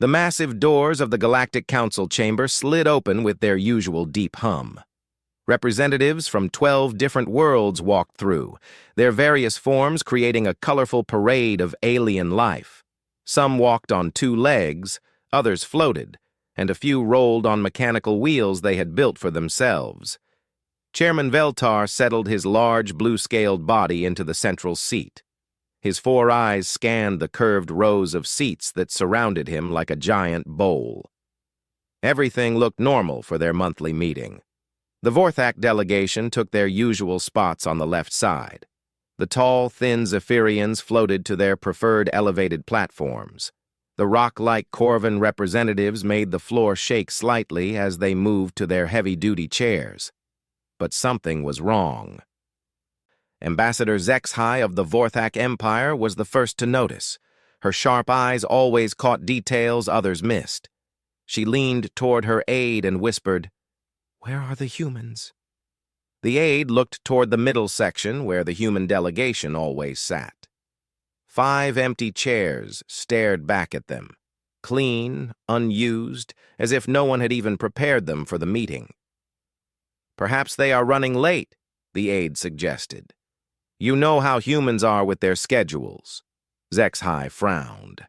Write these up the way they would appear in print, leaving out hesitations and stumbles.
The massive doors of the Galactic Council chamber slid open with their usual deep hum. Representatives from 12 different worlds walked through, their various forms creating a colorful parade of alien life. Some walked on two legs, others floated, and a few rolled on mechanical wheels they had built for themselves. Chairman Veltar settled his large blue-scaled body into the central seat. His four eyes scanned the curved rows of seats that surrounded him like a giant bowl. Everything looked normal for their monthly meeting. The Vorthak delegation took their usual spots on the left side. The tall, thin Zephyrians floated to their preferred elevated platforms. The rock-like Corvin representatives made the floor shake slightly as they moved to their heavy-duty chairs. But something was wrong. Ambassador Zexhai of the Vorthak Empire was the first to notice. Her sharp eyes always caught details others missed. She leaned toward her aide and whispered, "Where are the humans?" The aide looked toward the middle section where the human delegation always sat. 5 empty chairs stared back at them, clean, unused, as if no one had even prepared them for the meeting. "Perhaps they are running late," the aide suggested. "You know how humans are with their schedules." Zexhai frowned.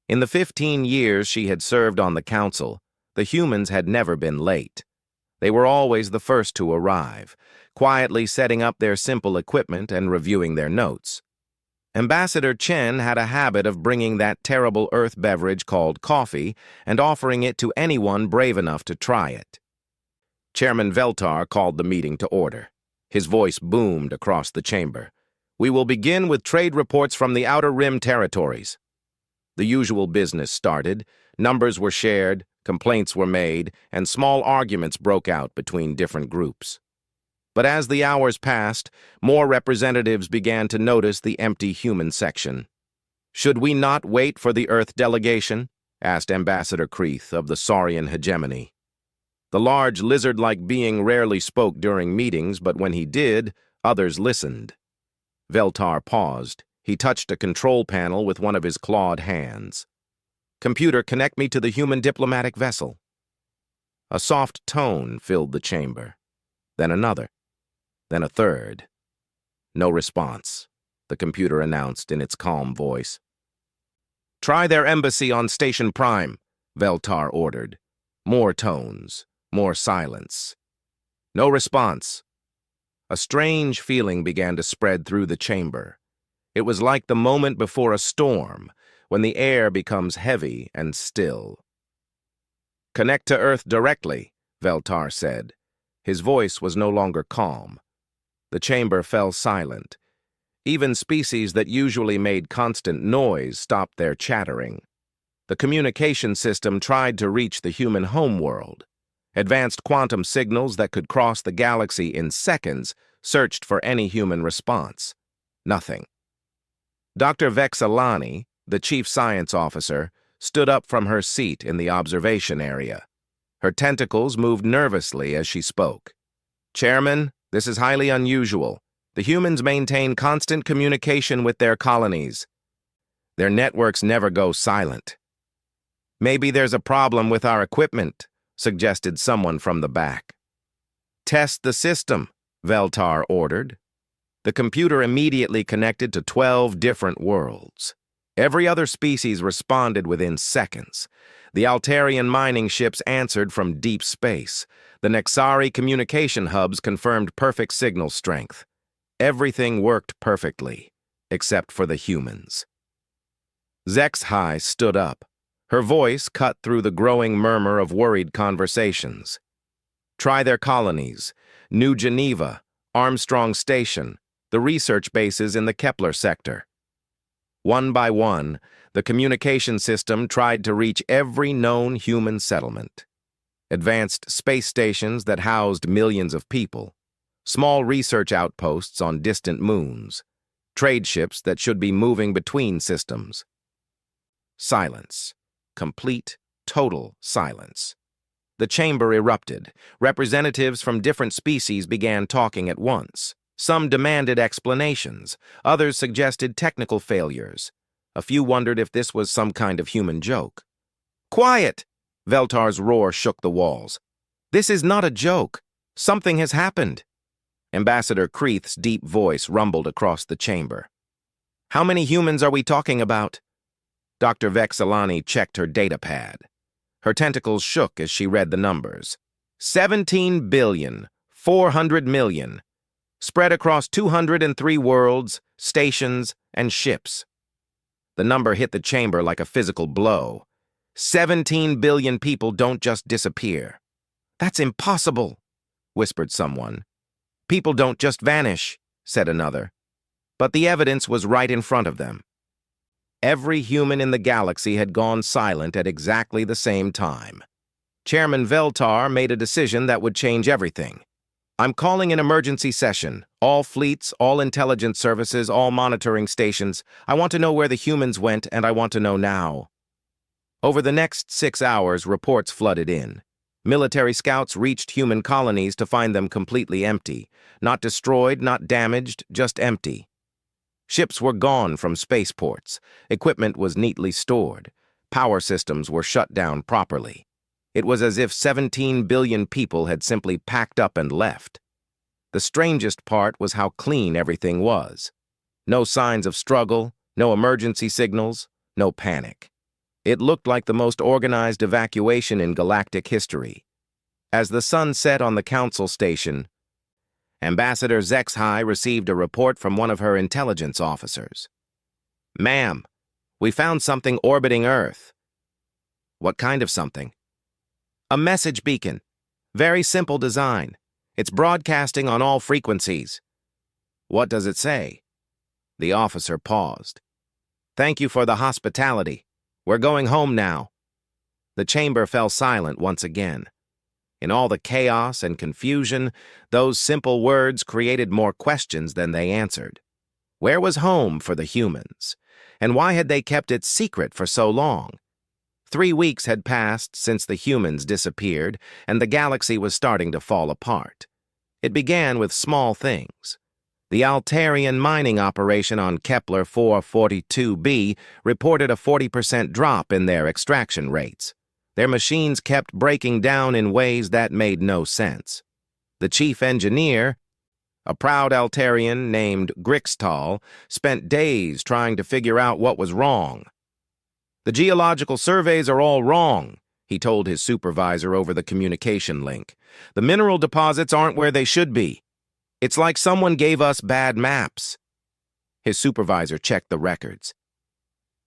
In the 15 years she had served on the council, the humans had never been late. They were always the first to arrive, quietly setting up their simple equipment and reviewing their notes. Ambassador Chen had a habit of bringing that terrible Earth beverage called coffee and offering it to anyone brave enough to try it. Chairman Veltar called the meeting to order. His voice boomed across the chamber. "We will begin with trade reports from the Outer Rim territories." The usual business started. Numbers were shared, complaints were made, and small arguments broke out between different groups. But as the hours passed, more representatives began to notice the empty human section. "Should we not wait for the Earth delegation?" asked Ambassador Kreeth of the Saurian hegemony. The large lizard-like being rarely spoke during meetings, but when he did, others listened. Veltar paused. He touched a control panel with one of his clawed hands. "Computer, connect me to the human diplomatic vessel." A soft tone filled the chamber. Then another. Then a third. "No response," the computer announced in its calm voice. "Try their embassy on Station Prime," Veltar ordered. More tones, more silence. No response. A strange feeling began to spread through the chamber. It was like the moment before a storm, when the air becomes heavy and still. "Connect to Earth directly," Veltar said. His voice was no longer calm. The chamber fell silent. Even species that usually made constant noise stopped their chattering. The communication system tried to reach the human homeworld. Advanced quantum signals that could cross the galaxy in seconds searched for any human response. Nothing. Dr. Vexalani, the chief science officer, stood up from her seat in the observation area. Her tentacles moved nervously as she spoke. "Chairman, this is highly unusual. The humans maintain constant communication with their colonies. Their networks never go silent." "Maybe there's a problem with our equipment," suggested someone from the back. "Test the system," Veltar ordered. The computer immediately connected to 12 different worlds. Every other species responded within seconds. The Altarian mining ships answered from deep space. The Nexari communication hubs confirmed perfect signal strength. Everything worked perfectly, except for the humans. Zexhai stood up. Her voice cut through the growing murmur of worried conversations. "Try their colonies, New Geneva, Armstrong Station, the research bases in the Kepler sector." One by one, the communication system tried to reach every known human settlement. Advanced space stations that housed millions of people, small research outposts on distant moons, trade ships that should be moving between systems. Silence. Complete, total silence. The chamber erupted. Representatives from different species began talking at once. Some demanded explanations. Others suggested technical failures. A few wondered if this was some kind of human joke. Quiet! Veltar's roar shook the walls. This is not a joke. Something has happened. Ambassador Kreeth's deep voice rumbled across the chamber. How many humans are we talking about? Dr. Vexilani checked her data pad. Her tentacles shook as she read the numbers. 17,400,000,000, spread across 203 worlds, stations, and ships. The number hit the chamber like a physical blow. 17 billion people don't just disappear. That's impossible, whispered someone. People don't just vanish, said another. But the evidence was right in front of them. Every human in the galaxy had gone silent at exactly the same time. Chairman Veltar made a decision that would change everything. I'm calling an emergency session. All fleets, all intelligence services, all monitoring stations. I want to know where the humans went, and I want to know now. Over the next 6 hours, reports flooded in. Military scouts reached human colonies to find them completely empty. Not destroyed, not damaged, just empty. Ships were gone from spaceports. Equipment was neatly stored. Power systems were shut down properly. It was as if 17 billion people had simply packed up and left. The strangest part was how clean everything was. No signs of struggle, no emergency signals, no panic. It looked like the most organized evacuation in galactic history. As the sun set on the council station, Ambassador Zexhai received a report from one of her intelligence officers. Ma'am, we found something orbiting Earth. What kind of something? A message beacon. Very simple design. It's broadcasting on all frequencies. What does it say? The officer paused. Thank you for the hospitality. We're going home now. The chamber fell silent once again. In all the chaos and confusion, those simple words created more questions than they answered. Where was home for the humans? And why had they kept it secret for so long? 3 weeks had passed since the humans disappeared, and the galaxy was starting to fall apart. It began with small things. The Altarian mining operation on Kepler 442b reported a 40% drop in their extraction rates. Their machines kept breaking down in ways that made no sense. The chief engineer, a proud Altarian named Grixtal, spent days trying to figure out what was wrong. The geological surveys are all wrong, he told his supervisor over the communication link. The mineral deposits aren't where they should be. It's like someone gave us bad maps. His supervisor checked the records.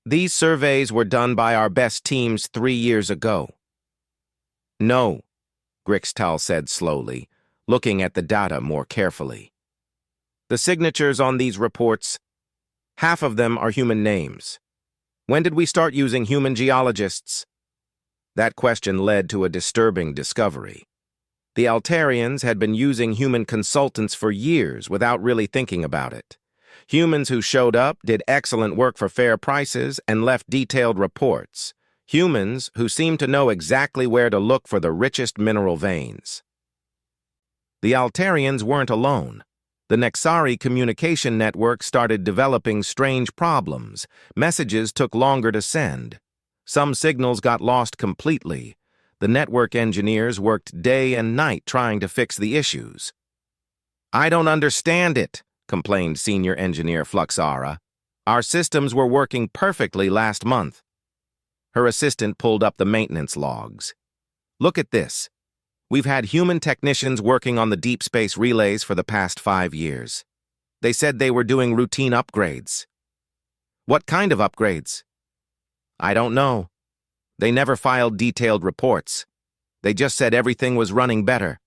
These surveys were done by our best teams 3 years ago. No, Grixtal said slowly, looking at the data more carefully. The signatures on these reports, half of them are human names. When did we start using human geologists? That question led to a disturbing discovery. The Altarians had been using human consultants for years without really thinking about it. Humans who showed up, did excellent work for fair prices, and left detailed reports. Humans who seemed to know exactly where to look for the richest mineral veins. The Altarians weren't alone. The Nexari communication network started developing strange problems. Messages took longer to send. Some signals got lost completely. The network engineers worked day and night trying to fix the issues. I don't understand it, complained Senior Engineer Fluxara. Our systems were working perfectly last month. Her assistant pulled up the maintenance logs. Look at this. We've had human technicians working on the deep space relays for the past 5 years. They said they were doing routine upgrades. What kind of upgrades? I don't know. They never filed detailed reports. They just said everything was running better.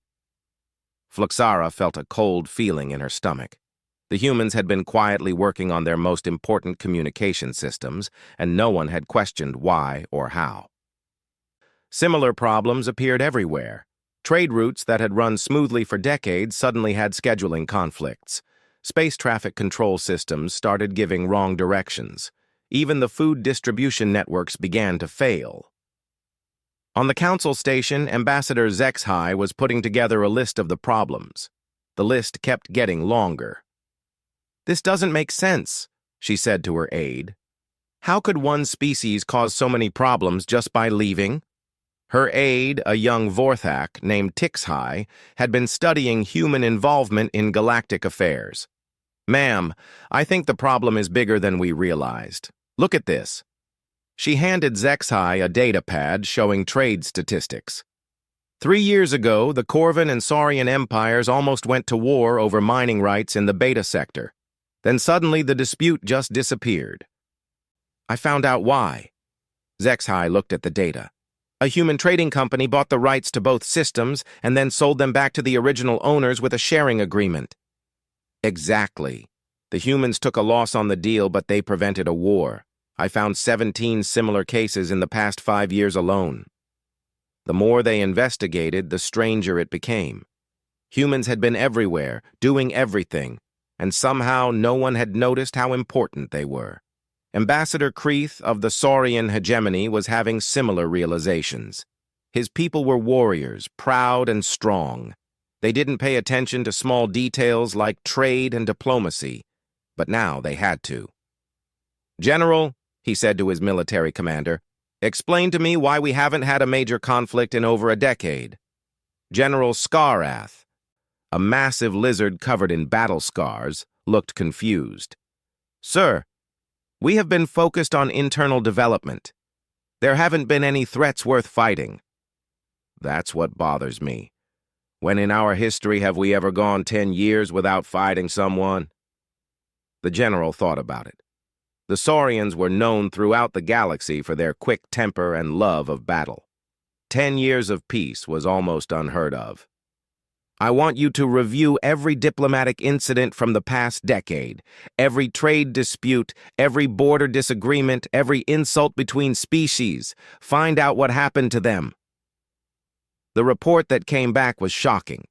Fluxara felt a cold feeling in her stomach. The humans had been quietly working on their most important communication systems, and no one had questioned why or how. Similar problems appeared everywhere. Trade routes that had run smoothly for decades suddenly had scheduling conflicts. Space traffic control systems started giving wrong directions. Even the food distribution networks began to fail. On the council station, Ambassador Zexhai was putting together a list of the problems. The list kept getting longer. This doesn't make sense, she said to her aide. How could one species cause so many problems just by leaving? Her aide, a young Vorthak named Tixhai, had been studying human involvement in galactic affairs. "Ma'am, I think the problem is bigger than we realized. Look at this." She handed Zexhai a data pad showing trade statistics. 3 years ago, the Corvin and Saurian empires almost went to war over mining rights in the Beta sector. Then suddenly the dispute just disappeared. I found out why. Zexhai looked at the data. A human trading company bought the rights to both systems and then sold them back to the original owners with a sharing agreement. Exactly. The humans took a loss on the deal, but they prevented a war. I found 17 similar cases in the past 5 years alone. The more they investigated, the stranger it became. Humans had been everywhere, doing everything, and somehow no one had noticed how important they were. Ambassador Kreeth of the Saurian hegemony was having similar realizations. His people were warriors, proud and strong. They didn't pay attention to small details like trade and diplomacy, but now they had to. "General," he said to his military commander, "explain to me why we haven't had a major conflict in over a decade." General Skarath, a massive lizard covered in battle scars, looked confused. "Sir, we have been focused on internal development. There haven't been any threats worth fighting." "That's what bothers me. When in our history have we ever gone 10 years without fighting someone?" The general thought about it. The Saurians were known throughout the galaxy for their quick temper and love of battle. 10 years of peace was almost unheard of. "I want you to review every diplomatic incident from the past decade, every trade dispute, every border disagreement, every insult between species. Find out what happened to them." The report that came back was shocking.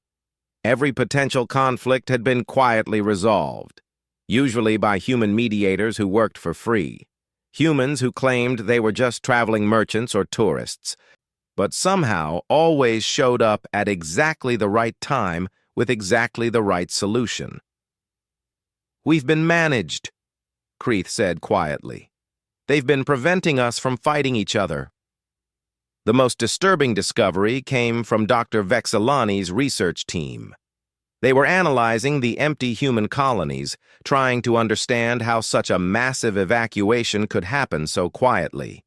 Every potential conflict had been quietly resolved, usually by human mediators who worked for free, humans who claimed they were just traveling merchants or tourists, but somehow always showed up at exactly the right time with exactly the right solution. "We've been managed," Kreeth said quietly. "They've been preventing us from fighting each other." The most disturbing discovery came from Dr. Vexilani's research team. They were analyzing the empty human colonies, trying to understand how such a massive evacuation could happen so quietly.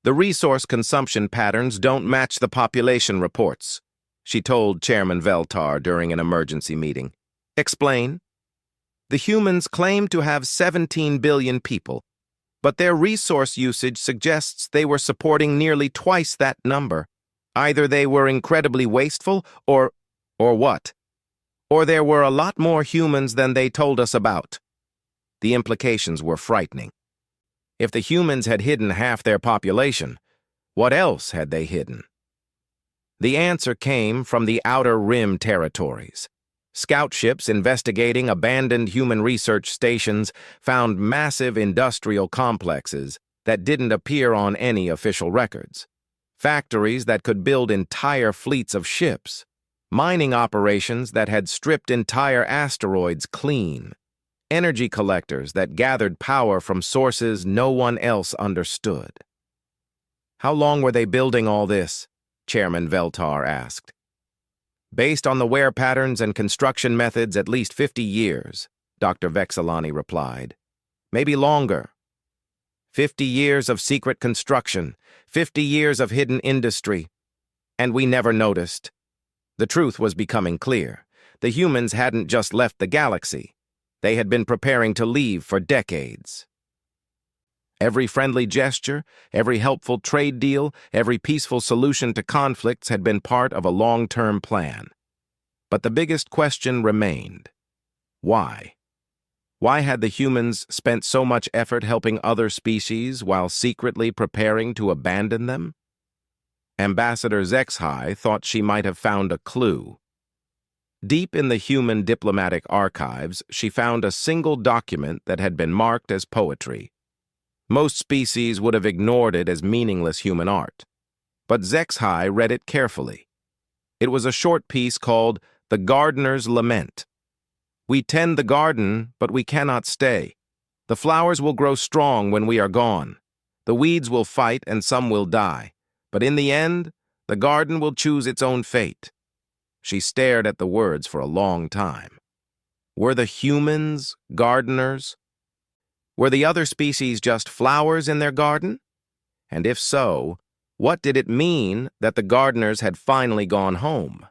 "The resource consumption patterns don't match the population reports," she told Chairman Veltar during an emergency meeting. "Explain." "The humans claim to have 17 billion people, but their resource usage suggests they were supporting nearly twice that number. Either they were incredibly wasteful or what? Or there were a lot more humans than they told us about." The implications were frightening. If the humans had hidden half their population, what else had they hidden? The answer came from the Outer Rim territories. Scout ships investigating abandoned human research stations found massive industrial complexes that didn't appear on any official records. Factories that could build entire fleets of ships. Mining operations that had stripped entire asteroids clean. Energy collectors that gathered power from sources no one else understood. "How long were they building all this?" Chairman Veltar asked. "Based on the wear patterns and construction methods, at least 50 years, Dr. Vexilani replied. "Maybe longer. 50 years of secret construction, 50 years of hidden industry. And we never noticed." The truth was becoming clear. The humans hadn't just left the galaxy. They had been preparing to leave for decades. Every friendly gesture, every helpful trade deal, every peaceful solution to conflicts had been part of a long-term plan. But the biggest question remained. Why? Why had the humans spent so much effort helping other species while secretly preparing to abandon them? Ambassador Zexhai thought she might have found a clue. Deep in the human diplomatic archives, she found a single document that had been marked as poetry. Most species would have ignored it as meaningless human art. But Zexhai read it carefully. It was a short piece called "The Gardener's Lament." "We tend the garden, but we cannot stay. The flowers will grow strong when we are gone. The weeds will fight and some will die. But in the end, the garden will choose its own fate. She stared at the words for a long time. Were the humans gardeners? Were the other species just flowers in their garden? And if so, what did it mean that the gardeners had finally gone home?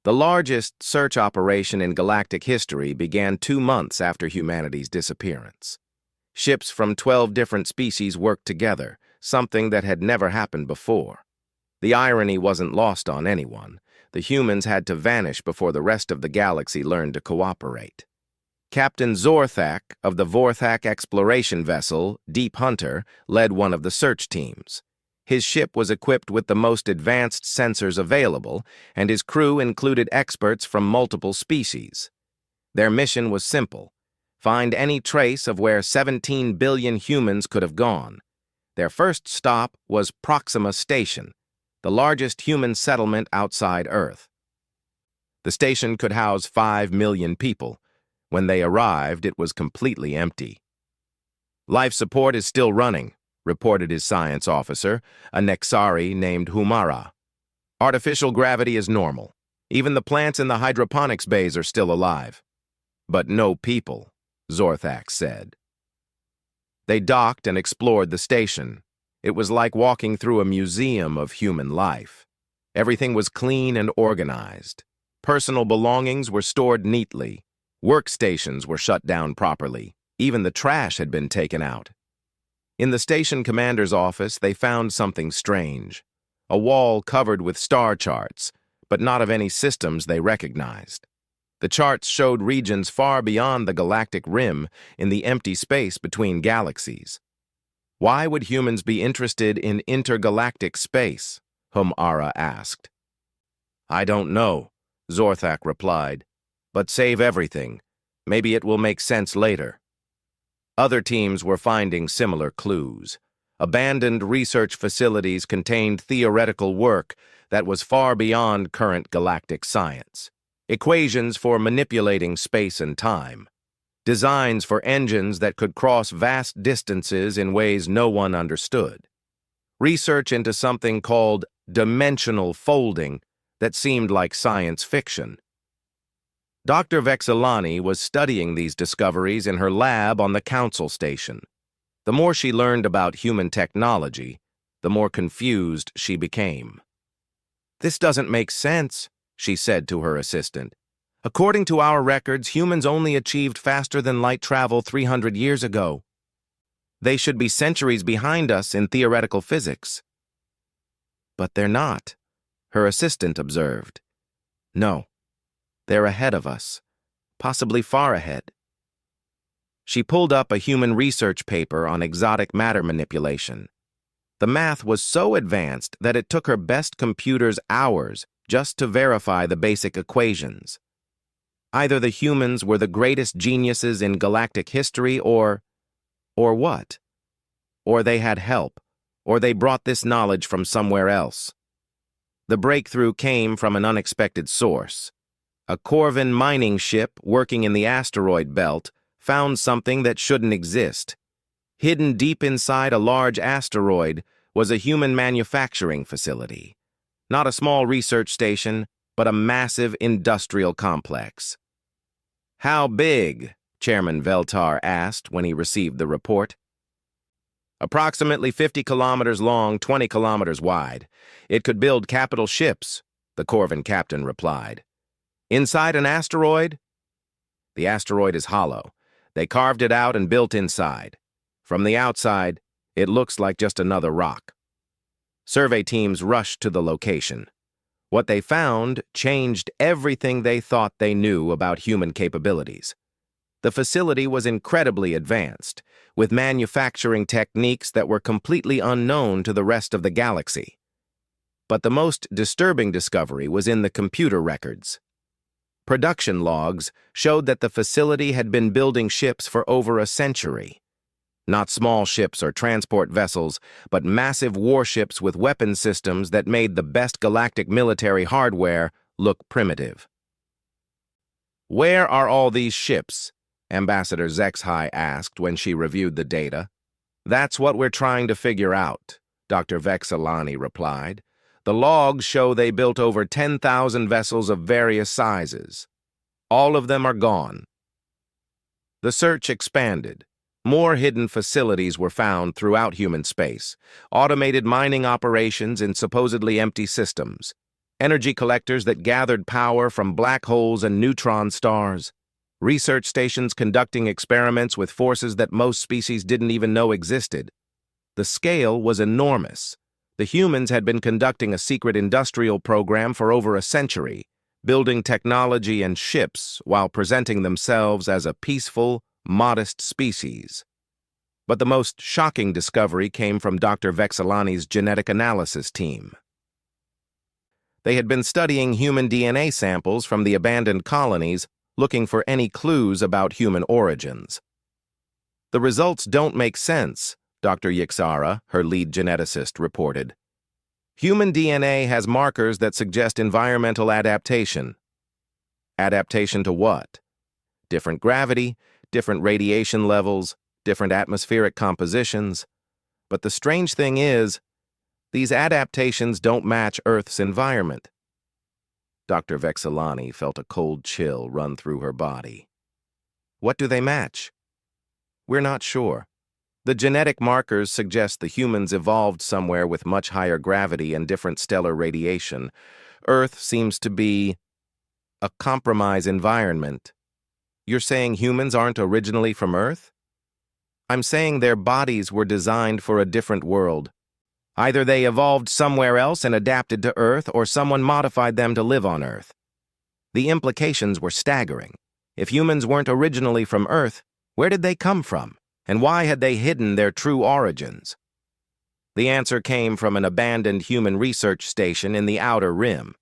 The largest search operation in galactic history began 2 months after humanity's disappearance. Ships from 12 different species worked together, something that had never happened before. The irony wasn't lost on anyone. The humans had to vanish before the rest of the galaxy learned to cooperate. Captain Zorthak of the Vorthak exploration vessel, Deep Hunter, led one of the search teams. His ship was equipped with the most advanced sensors available, and his crew included experts from multiple species. Their mission was simple: find any trace of where 17 billion humans could have gone. Their first stop was Proxima Station, the largest human settlement outside Earth. The station could house 5 million people. When they arrived, it was completely empty. "Life support is still running," reported his science officer, a Nexari named Humara. "Artificial gravity is normal. Even the plants in the hydroponics bays are still alive." "But no people," Zorthak said. They docked and explored the station. It was like walking through a museum of human life. Everything was clean and organized. Personal belongings were stored neatly. Workstations were shut down properly. Even the trash had been taken out. In the station commander's office, they found something strange. A wall covered with star charts, but not of any systems they recognized. The charts showed regions far beyond the galactic rim in the empty space between galaxies. "Why would humans be interested in intergalactic space?" Humara asked. "I don't know," Zorthak replied. "But save everything. Maybe it will make sense later." Other teams were finding similar clues. Abandoned research facilities contained theoretical work that was far beyond current galactic science. Equations for manipulating space and time. Designs for engines that could cross vast distances in ways no one understood. Research into something called dimensional folding that seemed like science fiction. Dr. Vexilani was studying these discoveries in her lab on the Council Station. The more she learned about human technology, the more confused she became. "This doesn't make sense," she said to her assistant. "According to our records, humans only achieved faster-than-light travel 300 years ago. They should be centuries behind us in theoretical physics." "But they're not," her assistant observed. "No. They're ahead of us, possibly far ahead." She pulled up a human research paper on exotic matter manipulation. The math was so advanced that it took her best computers hours just to verify the basic equations. Either the humans were the greatest geniuses in galactic history or what? Or they had help, or they brought this knowledge from somewhere else. The breakthrough came from an unexpected source. A Corvin mining ship working in the asteroid belt found something that shouldn't exist. Hidden deep inside a large asteroid was a human manufacturing facility. Not a small research station, but a massive industrial complex. "How big?" Chairman Veltar asked when he received the report. "Approximately 50 kilometers long, 20 kilometers wide. It could build capital ships," the Corvin captain replied. "Inside an asteroid?" "The asteroid is hollow. They carved it out and built inside. From the outside, it looks like just another rock." Survey teams rushed to the location. What they found changed everything they thought they knew about human capabilities. The facility was incredibly advanced, with manufacturing techniques that were completely unknown to the rest of the galaxy. But the most disturbing discovery was in the computer records. Production logs showed that the facility had been building ships for over a century. Not small ships or transport vessels, but massive warships with weapon systems that made the best galactic military hardware look primitive. "Where are all these ships, Ambassador Zexhai asked when she reviewed the data. That's what we're trying to figure out, Dr. Vexilani replied. The logs show they built over 10,000 vessels of various sizes. All of them are gone. The search expanded. More hidden facilities were found throughout human space, automated mining operations in supposedly empty systems, energy collectors that gathered power from black holes and neutron stars, research stations conducting experiments with forces that most species didn't even know existed. The scale was enormous. The humans had been conducting a secret industrial program for over a century, building technology and ships while presenting themselves as a peaceful, modest species. But the most shocking discovery came from Dr. Vexilani's genetic analysis team. They had been studying human DNA samples from the abandoned colonies, looking for any clues about human origins. The results don't make sense, Dr. Yixara, her lead geneticist, reported. Human DNA has markers that suggest environmental adaptation. Adaptation to what? Different gravity, different radiation levels, different atmospheric compositions. But the strange thing is, these adaptations don't match Earth's environment. Dr. Vexilani felt a cold chill run through her body. What do they match? We're not sure. The genetic markers suggest the humans evolved somewhere with much higher gravity and different stellar radiation. Earth seems to be a compromise environment. You're saying humans aren't originally from Earth? I'm saying their bodies were designed for a different world. Either they evolved somewhere else and adapted to Earth, or someone modified them to live on Earth. The implications were staggering. If humans weren't originally from Earth, where did they come from? And why had they hidden their true origins? The answer came from an abandoned human research station in the Outer Rim.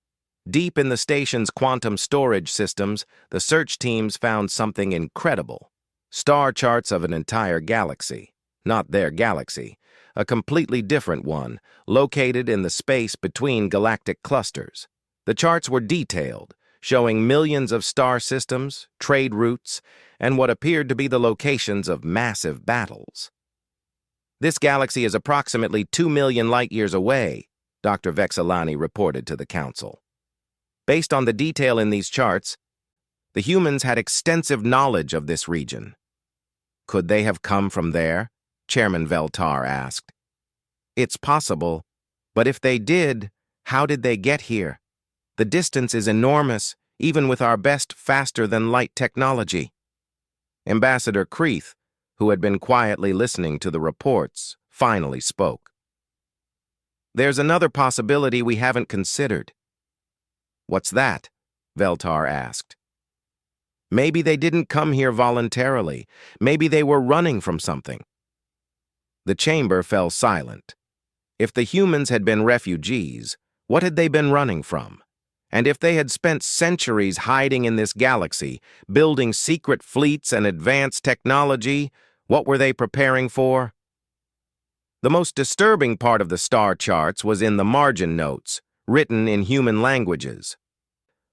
Deep in the station's quantum storage systems, the search teams found something incredible. Star charts of an entire galaxy. Not their galaxy. A completely different one, located in the space between galactic clusters. The charts were detailed, showing millions of star systems, trade routes, and what appeared to be the locations of massive battles. This galaxy is approximately 2 million light-years away, Dr. Vexilani reported to the Council. Based on the detail in these charts, the humans had extensive knowledge of this region. Could they have come from there? Chairman Veltar asked. It's possible, but if they did, how did they get here? The distance is enormous, even with our best faster-than-light technology. Ambassador Kreeth, who had been quietly listening to the reports, finally spoke. There's another possibility we haven't considered. What's that? Veltar asked. Maybe they didn't come here voluntarily. Maybe they were running from something. The chamber fell silent. If the humans had been refugees, what had they been running from? And if they had spent centuries hiding in this galaxy, building secret fleets and advanced technology, what were they preparing for? The most disturbing part of the star charts was in the margin notes, written in human languages.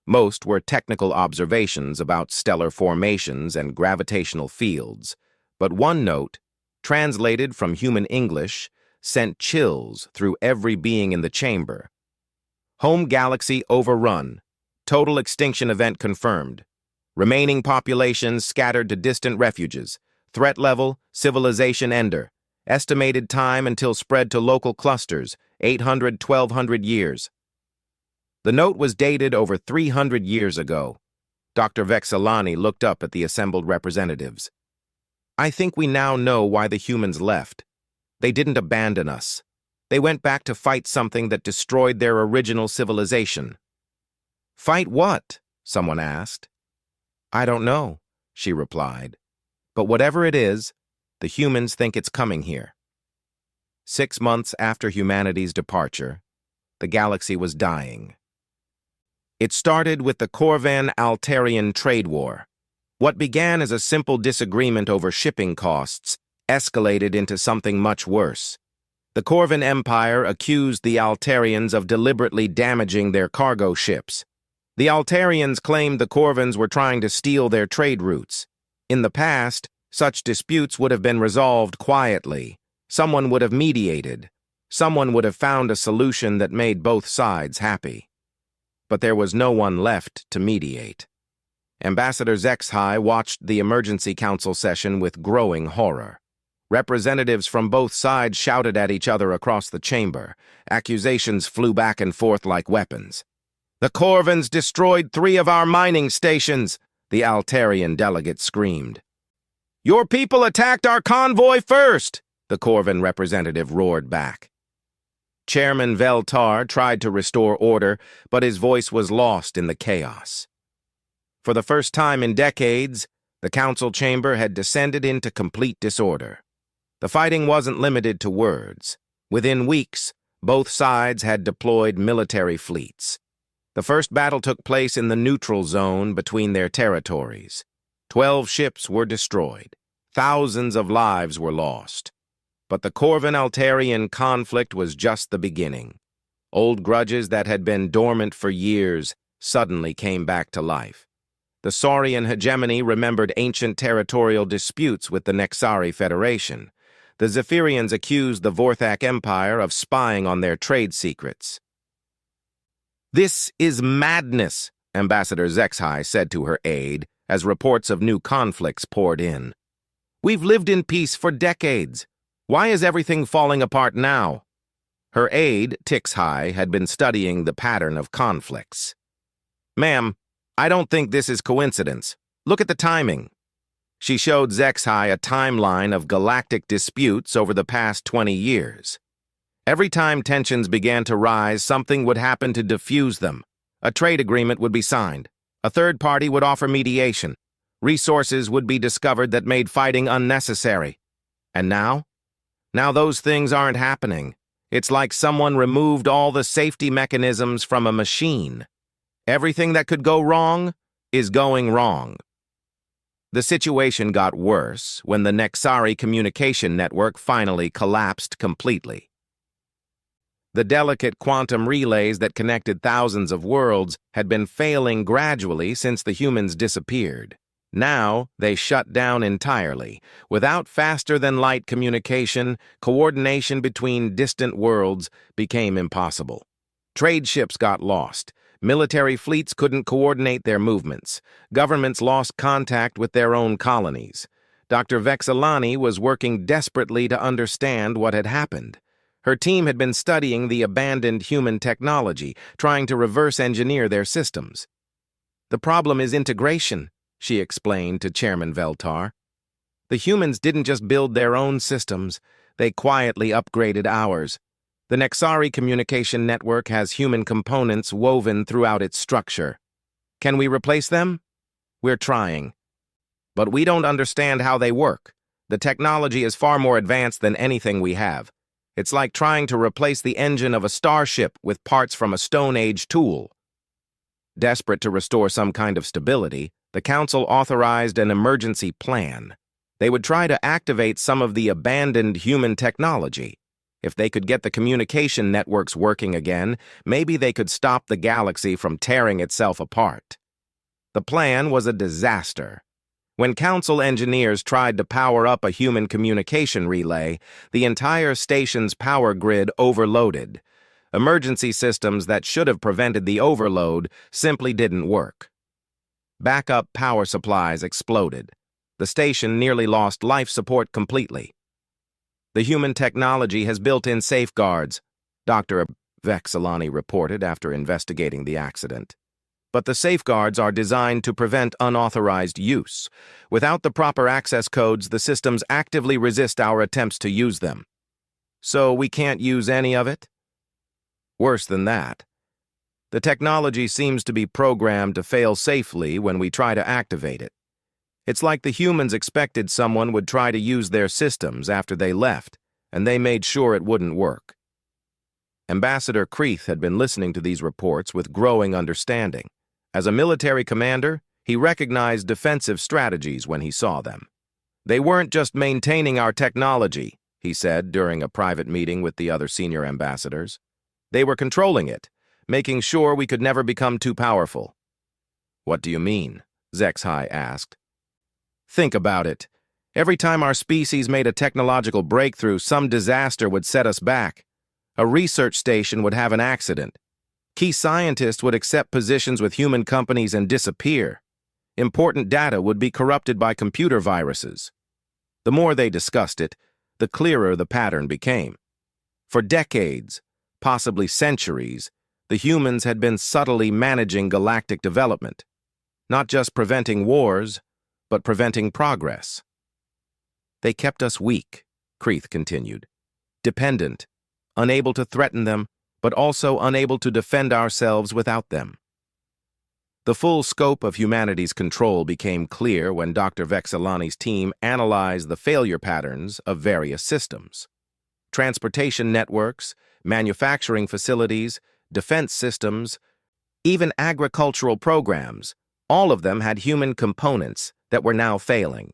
Most were technical observations about stellar formations and gravitational fields, but one note, translated from human English, sent chills through every being in the chamber. Home galaxy overrun. Total extinction event confirmed. Remaining populations scattered to distant refuges. Threat level, civilization ender. Estimated time until spread to local clusters, 800–1200 years. The note was dated over 300 years ago. Dr. Vexilani looked up at the assembled representatives. I think we now know why the humans left. They didn't abandon us. They went back to fight something that destroyed their original civilization. Fight what? Someone asked. I don't know, she replied. But whatever it is, the humans think it's coming here. 6 months after humanity's departure, the galaxy was dying. It started with the Corvan-Altarian trade war. What began as a simple disagreement over shipping costs escalated into something much worse. The Corvan Empire accused the Altarians of deliberately damaging their cargo ships. The Altarians claimed the Corvans were trying to steal their trade routes. In the past, such disputes would have been resolved quietly. Someone would have mediated. Someone would have found a solution that made both sides happy. But there was no one left to mediate. Ambassador Zexhai watched the Emergency Council session with growing horror. Representatives from both sides shouted at each other across the chamber. Accusations flew back and forth like weapons. "The Corvins destroyed 3 of our mining stations," the Altarian delegate screamed. "Your people attacked our convoy first," the Corvin representative roared back. Chairman Veltar tried to restore order, but his voice was lost in the chaos. For the first time in decades, the council chamber had descended into complete disorder. The fighting wasn't limited to words. Within weeks, both sides had deployed military fleets. The first battle took place in the neutral zone between their territories. 12 ships were destroyed. Thousands of lives were lost. But the Corvin-Altarian conflict was just the beginning. Old grudges that had been dormant for years suddenly came back to life. The Saurian hegemony remembered ancient territorial disputes with the Nexari Federation. The Zephyrians accused the Vorthak Empire of spying on their trade secrets. "This is madness," Ambassador Zexhai said to her aide as reports of new conflicts poured in. "We've lived in peace for decades. Why is everything falling apart now?" Her aide, Tixhai, had been studying the pattern of conflicts. "Ma'am, I don't think this is coincidence. Look at the timing." She showed Zexhai a timeline of galactic disputes over the past 20 years. Every time tensions began to rise, something would happen to diffuse them. A trade agreement would be signed. A third party would offer mediation. Resources would be discovered that made fighting unnecessary. And now? Now those things aren't happening. It's like someone removed all the safety mechanisms from a machine. Everything that could go wrong is going wrong. The situation got worse when the Nexari communication network finally collapsed completely. The delicate quantum relays that connected thousands of worlds had been failing gradually since the humans disappeared. Now, they shut down entirely. Without faster-than-light communication, coordination between distant worlds became impossible. Trade ships got lost. Military fleets couldn't coordinate their movements. Governments lost contact with their own colonies. Dr. Vexilani was working desperately to understand what had happened. Her team had been studying the abandoned human technology, trying to reverse engineer their systems. "The problem is integration," she explained to Chairman Veltar. "The humans didn't just build their own systems, they quietly upgraded ours. The Nexari communication network has human components woven throughout its structure. Can we replace them? We're trying. But we don't understand how they work. The technology is far more advanced than anything we have. It's like trying to replace the engine of a starship with parts from a Stone Age tool." Desperate to restore some kind of stability, the Council authorized an emergency plan. They would try to activate some of the abandoned human technology. If they could get the communication networks working again, maybe they could stop the galaxy from tearing itself apart. The plan was a disaster. When Council engineers tried to power up a human communication relay, the entire station's power grid overloaded. Emergency systems that should have prevented the overload simply didn't work. Backup power supplies exploded. The station nearly lost life support completely. "The human technology has built-in safeguards," Dr. Vexilani reported after investigating the accident. "But the safeguards are designed to prevent unauthorized use. Without the proper access codes, the systems actively resist our attempts to use them. So we can't use any of it?" Worse than that. The technology seems to be programmed to fail safely when we try to activate it. It's like the humans expected someone would try to use their systems after they left, and they made sure it wouldn't work. Ambassador Kreith had been listening to these reports with growing understanding. As a military commander, he recognized defensive strategies when he saw them. "They weren't just maintaining our technology," he said during a private meeting with the other senior ambassadors. "They were controlling it, making sure we could never become too powerful." "What do you mean?" Zexhai asked. Think about it. Every time our species made a technological breakthrough, some disaster would set us back. A research station would have an accident. Key scientists would accept positions with human companies and disappear. Important data would be corrupted by computer viruses. The more they discussed it, the clearer the pattern became. For decades, possibly centuries, the humans had been subtly managing galactic development, not just preventing wars, but preventing progress. They kept us weak, Kreeth continued, dependent, unable to threaten them, but also unable to defend ourselves without them. The full scope of humanity's control became clear when Dr. Vexilani's team analyzed the failure patterns of various systems. Transportation networks, manufacturing facilities, defense systems, even agricultural programs, all of them had human components that were now failing.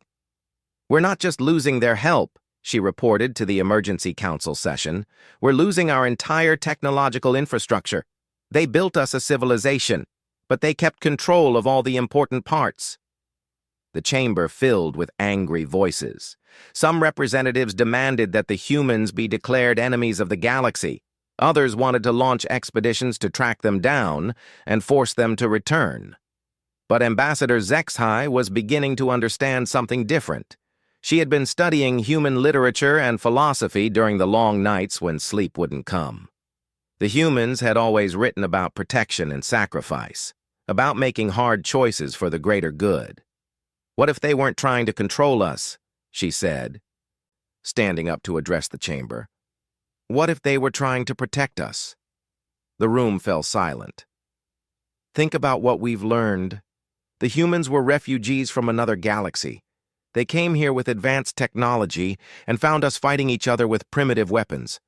"We're not just losing their help," she reported to the Emergency Council session. "We're losing our entire technological infrastructure. They built us a civilization, but they kept control of all the important parts." The chamber filled with angry voices. Some representatives demanded that the humans be declared enemies of the galaxy. Others wanted to launch expeditions to track them down and force them to return. But Ambassador Zexhai was beginning to understand something different. She had been studying human literature and philosophy during the long nights when sleep wouldn't come. The humans had always written about protection and sacrifice, about making hard choices for the greater good. "What if they weren't trying to control us?" she said, standing up to address the chamber. "What if they were trying to protect us?" The room fell silent. "Think about what we've learned. The humans were refugees from another galaxy. They came here with advanced technology and found us fighting each other with primitive weapons.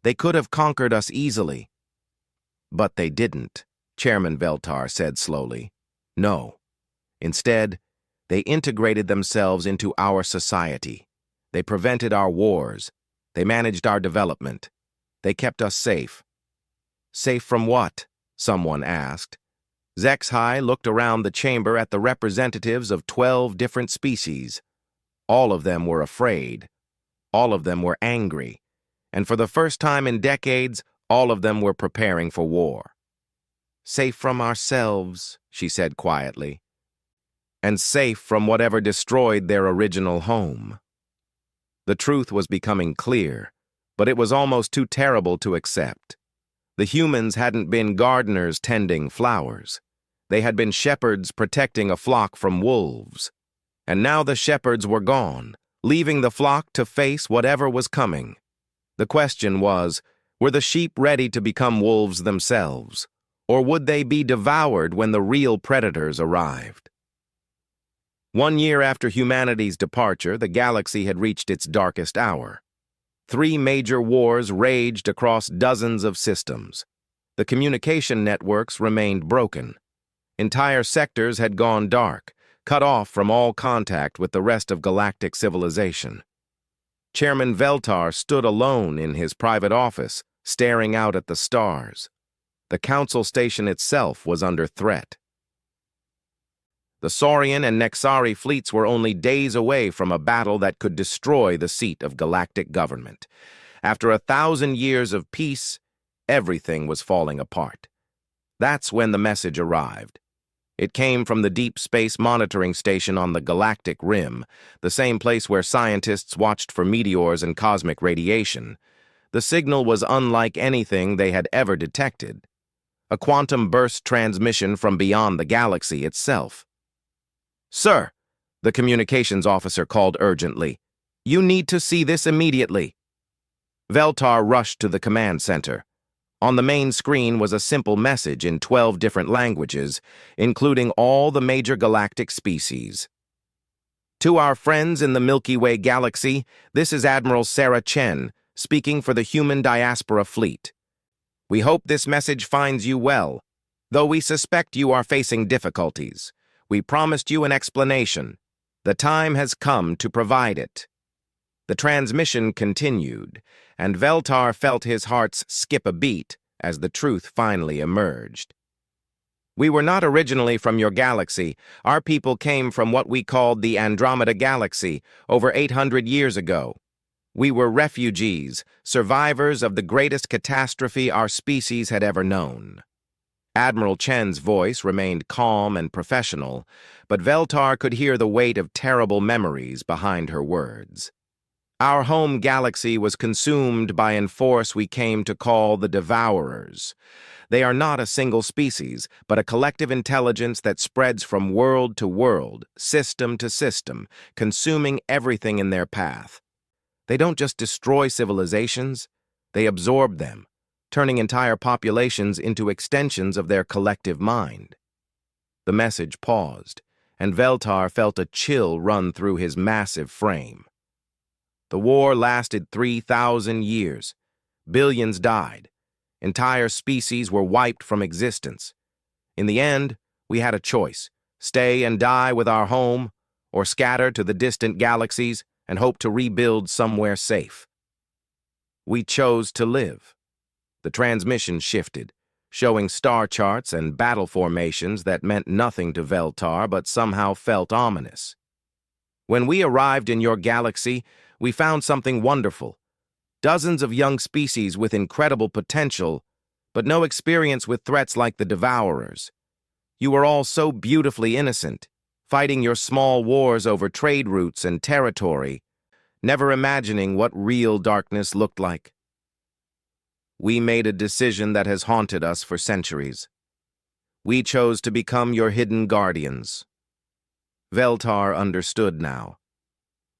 They could have conquered us easily." "But they didn't," Chairman Veltar said slowly. "No. Instead, they integrated themselves into our society. They prevented our wars. They managed our development. They kept us safe." "Safe from what?" someone asked. Zexhai looked around the chamber at the representatives of 12 different species. All of them were afraid. All of them were angry. And for the first time in decades, all of them were preparing for war. "Safe from ourselves," she said quietly. "And safe from whatever destroyed their original home." The truth was becoming clear, but it was almost too terrible to accept. The humans hadn't been gardeners tending flowers. They had been shepherds protecting a flock from wolves. And now the shepherds were gone, leaving the flock to face whatever was coming. The question was, were the sheep ready to become wolves themselves? Or would they be devoured when the real predators arrived? 1 year after humanity's departure, the galaxy had reached its darkest hour. 3 major wars raged across dozens of systems. The communication networks remained broken. Entire sectors had gone dark, cut off from all contact with the rest of galactic civilization. Chairman Veltar stood alone in his private office, staring out at the stars. The council station itself was under threat. The Saurian and Nexari fleets were only days away from a battle that could destroy the seat of galactic government. After 1,000 years of peace, everything was falling apart. That's when the message arrived. It came from the Deep Space Monitoring Station on the Galactic Rim, the same place where scientists watched for meteors and cosmic radiation. The signal was unlike anything they had ever detected. A quantum burst transmission from beyond the galaxy itself. "Sir," the communications officer called urgently, "you need to see this immediately." Veltar rushed to the command center. On the main screen was a simple message in 12 different languages, including all the major galactic species. "To our friends in the Milky Way galaxy, this is Admiral Sarah Chen, speaking for the Human Diaspora Fleet. We hope this message finds you well. Though we suspect you are facing difficulties, we promised you an explanation. The time has come to provide it." The transmission continued, and Veltar felt his heart skip a beat as the truth finally emerged. We were not originally from your galaxy. Our people came from what we called the Andromeda Galaxy over 800 years ago. We were refugees, survivors of the greatest catastrophe our species had ever known. Admiral Chen's voice remained calm and professional, but Veltar could hear the weight of terrible memories behind her words. Our home galaxy was consumed by a force we came to call the Devourers. They are not a single species, but a collective intelligence that spreads from world to world, system to system, consuming everything in their path. They don't just destroy civilizations, they absorb them, turning entire populations into extensions of their collective mind. The message paused, and Veltar felt a chill run through his massive frame. The war lasted 3,000 years. Billions died. Entire species were wiped from existence. In the end, we had a choice: stay and die with our home, or scatter to the distant galaxies and hope to rebuild somewhere safe. We chose to live. The transmission shifted, showing star charts and battle formations that meant nothing to Veltar but somehow felt ominous. When we arrived in your galaxy, we found something wonderful. Dozens of young species with incredible potential, but no experience with threats like the Devourers. You were all so beautifully innocent, fighting your small wars over trade routes and territory, never imagining what real darkness looked like. We made a decision that has haunted us for centuries. We chose to become your hidden guardians. Veltar understood now.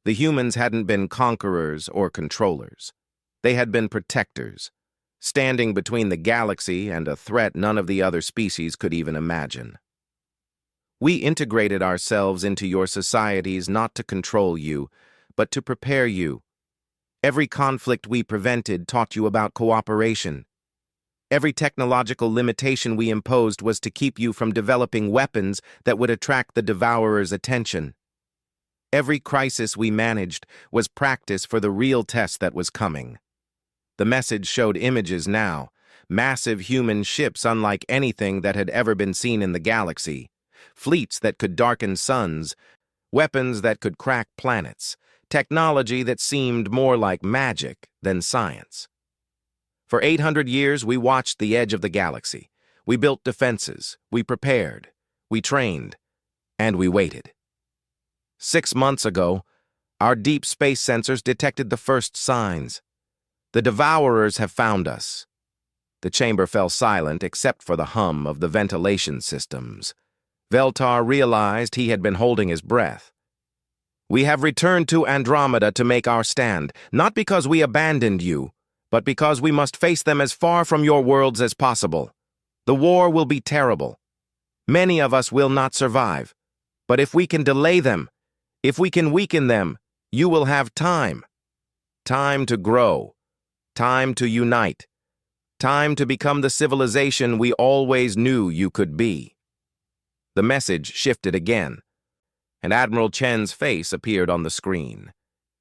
The humans hadn't been conquerors or controllers. They had been protectors, standing between the galaxy and a threat none of the other species could even imagine. We integrated ourselves into your societies not to control you, but to prepare you. Every conflict we prevented taught you about cooperation. Every technological limitation we imposed was to keep you from developing weapons that would attract the Devourer's attention. Every crisis we managed was practice for the real test that was coming. The message showed images now, massive human ships unlike anything that had ever been seen in the galaxy, fleets that could darken suns, weapons that could crack planets, technology that seemed more like magic than science. For 800 years, we watched the edge of the galaxy. We built defenses, we prepared, we trained, and we waited. 6 months ago, our deep space sensors detected the first signs. The Devourers have found us. The chamber fell silent except for the hum of the ventilation systems. Veltar realized he had been holding his breath. We have returned to Andromeda to make our stand, not because we abandoned you, but because we must face them as far from your worlds as possible. The war will be terrible. Many of us will not survive. But if we can delay them, if we can weaken them, you will have time. Time to grow. Time to unite. Time to become the civilization we always knew you could be. The message shifted again, and Admiral Chen's face appeared on the screen.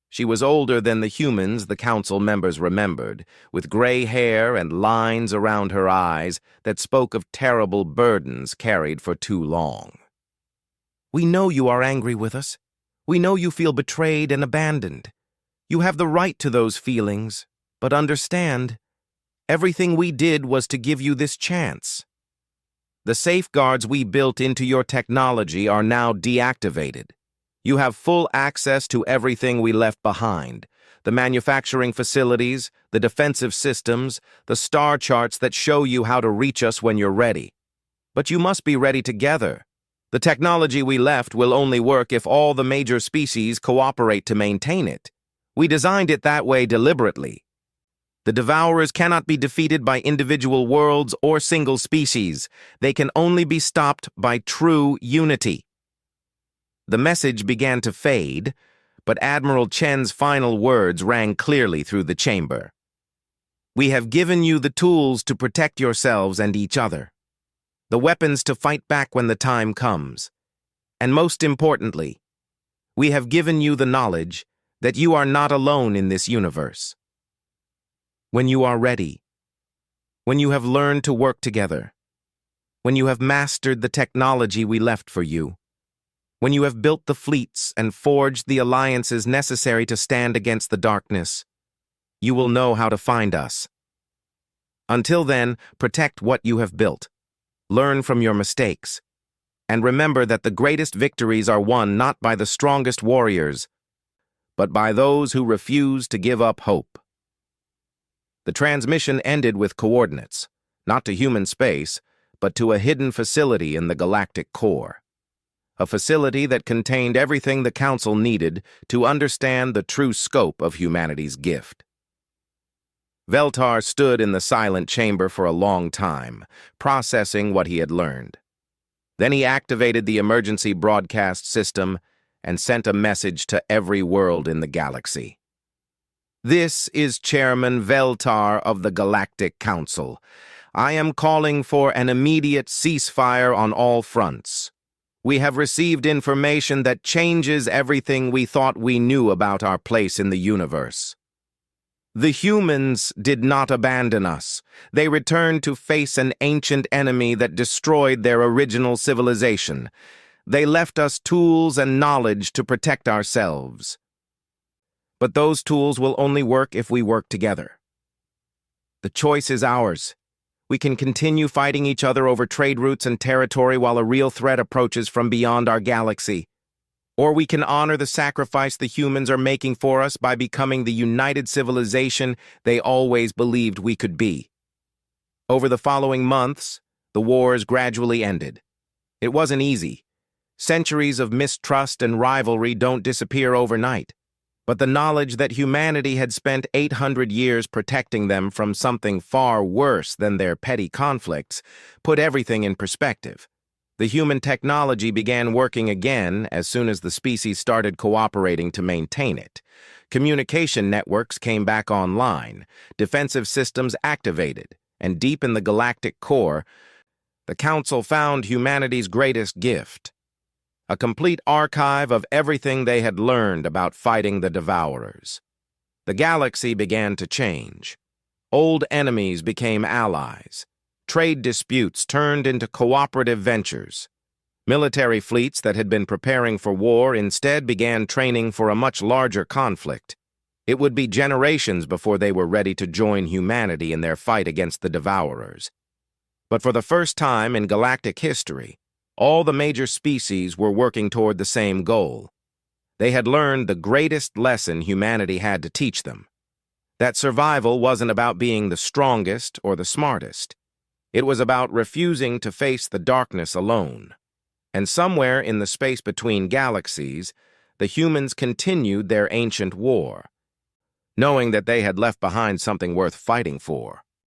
She was older than the humans the council members remembered, with gray hair and lines around her eyes that spoke of terrible burdens carried for too long. We know you are angry with us. We know you feel betrayed and abandoned. You have the right to those feelings, but understand, everything we did was to give you this chance. The safeguards we built into your technology are now deactivated. You have full access to everything we left behind: the manufacturing facilities, the defensive systems, the star charts that show you how to reach us when you're ready. But you must be ready together. The technology we left will only work if all the major species cooperate to maintain it. We designed it that way deliberately. The Devourers cannot be defeated by individual worlds or single species. They can only be stopped by true unity. The message began to fade, but Admiral Chen's final words rang clearly through the chamber. We have given you the tools to protect yourselves and each other, the weapons to fight back when the time comes. And most importantly, we have given you the knowledge that you are not alone in this universe. When you are ready, when you have learned to work together, when you have mastered the technology we left for you, when you have built the fleets and forged the alliances necessary to stand against the darkness, you will know how to find us. Until then, protect what you have built, learn from your mistakes, and remember that the greatest victories are won not by the strongest warriors, but by those who refuse to give up hope. The transmission ended with coordinates, not to human space, but to a hidden facility in the galactic core. A facility that contained everything the Council needed to understand the true scope of humanity's gift. Veltar stood in the silent chamber for a long time, processing what he had learned. Then he activated the emergency broadcast system and sent a message to every world in the galaxy. This is Chairman Veltar of the Galactic Council. I am calling for an immediate ceasefire on all fronts. We have received information that changes everything we thought we knew about our place in the universe. The humans did not abandon us. They returned to face an ancient enemy that destroyed their original civilization. They left us tools and knowledge to protect ourselves. But those tools will only work if we work together. The choice is ours. We can continue fighting each other over trade routes and territory while a real threat approaches from beyond our galaxy. Or we can honor the sacrifice the humans are making for us by becoming the united civilization they always believed we could be. Over the following months, the wars gradually ended. It wasn't easy. Centuries of mistrust and rivalry don't disappear overnight. But the knowledge that humanity had spent 800 years protecting them from something far worse than their petty conflicts put everything in perspective. The human technology began working again as soon as the species started cooperating to maintain it. Communication networks came back online, defensive systems activated, and deep in the galactic core, the Council found humanity's greatest gift. A complete archive of everything they had learned about fighting the Devourers. The galaxy began to change. Old enemies became allies. Trade disputes turned into cooperative ventures. Military fleets that had been preparing for war instead began training for a much larger conflict. It would be generations before they were ready to join humanity in their fight against the Devourers. But for the first time in galactic history, all the major species were working toward the same goal. They had learned the greatest lesson humanity had to teach them. That survival wasn't about being the strongest or the smartest. It was about refusing to face the darkness alone. And somewhere in the space between galaxies, the humans continued their ancient war, knowing that they had left behind something worth fighting for.